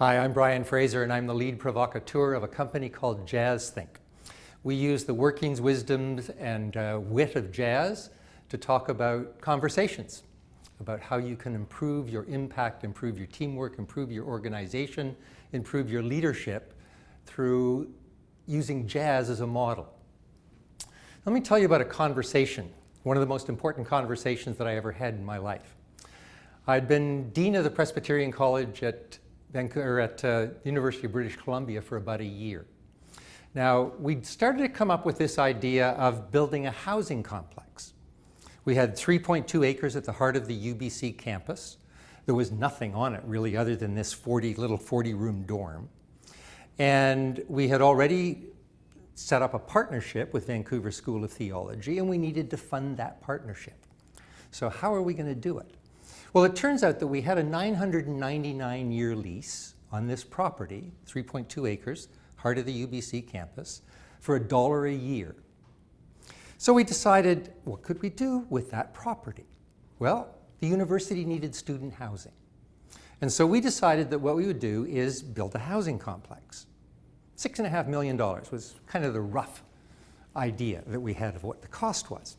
Hi, I'm Brian Fraser, and I'm the lead provocateur of a company called Jazz Think. We use the workings, wisdoms, and wit of jazz to talk about conversations, about how you can improve your impact, improve your teamwork, improve your organization, improve your leadership through using jazz as a model. Let me tell you about a conversation, one of the most important conversations that I ever had in my life. I'd been Dean of the Presbyterian College at University of British Columbia for about a year. Now, we started to come up with this idea of building a housing complex. We had 3.2 acres at the heart of the UBC campus. There was nothing on it really other than this little 40-room dorm. And we had already set up a partnership with Vancouver School of Theology, and we needed to fund that partnership. So how are we going to do it? Well, it turns out that we had a 999-year lease on this property, 3.2 acres, heart of the UBC campus, for $1 a year. So we decided, what could we do with that property? Well, the university needed student housing. And so we decided that what we would do is build a housing complex. $6.5 million was kind of the rough idea that we had of what the cost was.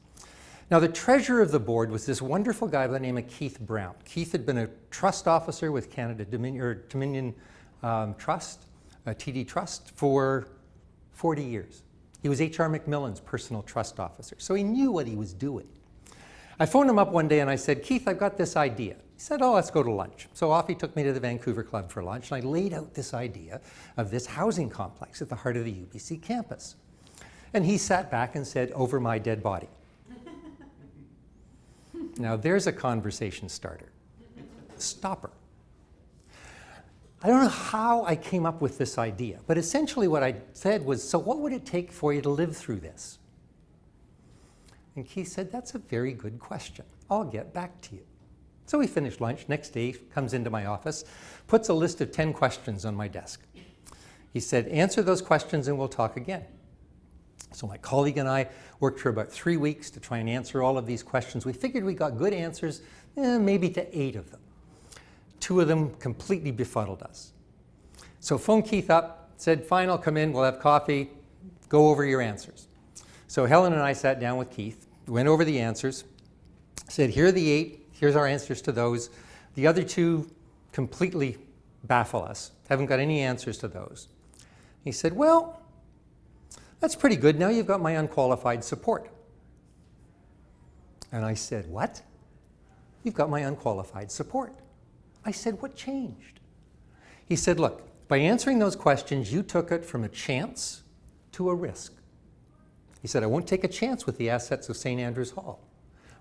Now, the treasurer of the board was this wonderful guy by the name of Keith Brown. Keith had been a trust officer with Canada Dominion Trust, TD Trust, for 40 years. He was H.R. McMillan's personal trust officer, so he knew what he was doing. I phoned him up one day and I said, Keith, I've got this idea. He said, oh, let's go to lunch. So off he took me to the Vancouver Club for lunch, and I laid out this idea of this housing complex at the heart of the UBC campus. And he sat back and said, over my dead body. Now there's a conversation starter. Stopper. I don't know how I came up with this idea, but essentially what I said was, so what would it take for you to live through this? And Keith said, that's a very good question. I'll get back to you. So we finished lunch. Next day, comes into my office, puts a list of 10 questions on my desk. He said, answer those questions and we'll talk again. So my colleague and I worked for about 3 weeks to try and answer all of these questions. We figured we got good answers, maybe to 8 of them. 2 of them completely befuddled us. So phoned Keith up, said, fine, I'll come in, we'll have coffee, go over your answers. So Helen and I sat down with Keith, went over the answers, said, here are the 8, here's our answers to those. The other 2 completely baffle us, haven't got any answers to those. He said, well, that's pretty good. Now you've got my unqualified support. And I said, what? You've got my unqualified support. I said, what changed? He said, look, by answering those questions, you took it from a chance to a risk. He said, I won't take a chance with the assets of St. Andrew's Hall,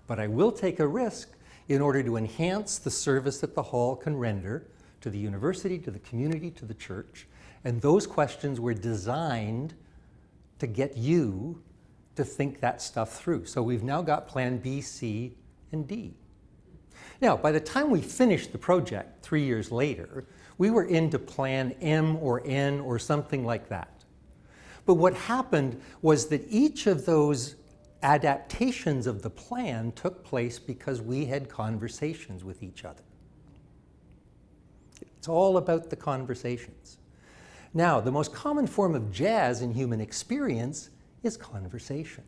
but I will take a risk in order to enhance the service that the hall can render to the university, to the community, to the church. And those questions were designed to get you to think that stuff through. So we've now got plan B, C, and D. Now, by the time we finished the project 3 years later, we were into plan M or N or something like that. But what happened was that each of those adaptations of the plan took place because we had conversations with each other. It's all about the conversations. Now, the most common form of jazz in human experience is conversation.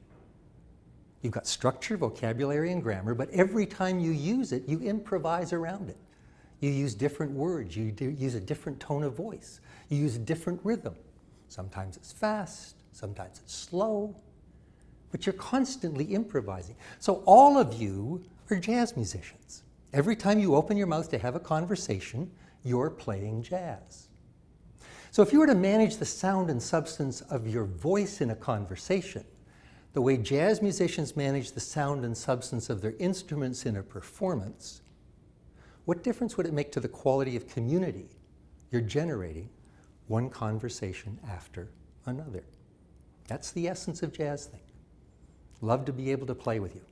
You've got structure, vocabulary, and grammar, but every time you use it, you improvise around it. You use different words, you use a different tone of voice, you use a different rhythm. Sometimes it's fast, sometimes it's slow, but you're constantly improvising. So all of you are jazz musicians. Every time you open your mouth to have a conversation, you're playing jazz. So if you were to manage the sound and substance of your voice in a conversation, the way jazz musicians manage the sound and substance of their instruments in a performance, what difference would it make to the quality of community you're generating one conversation after another? That's the essence of Jazz Think. Love to be able to play with you.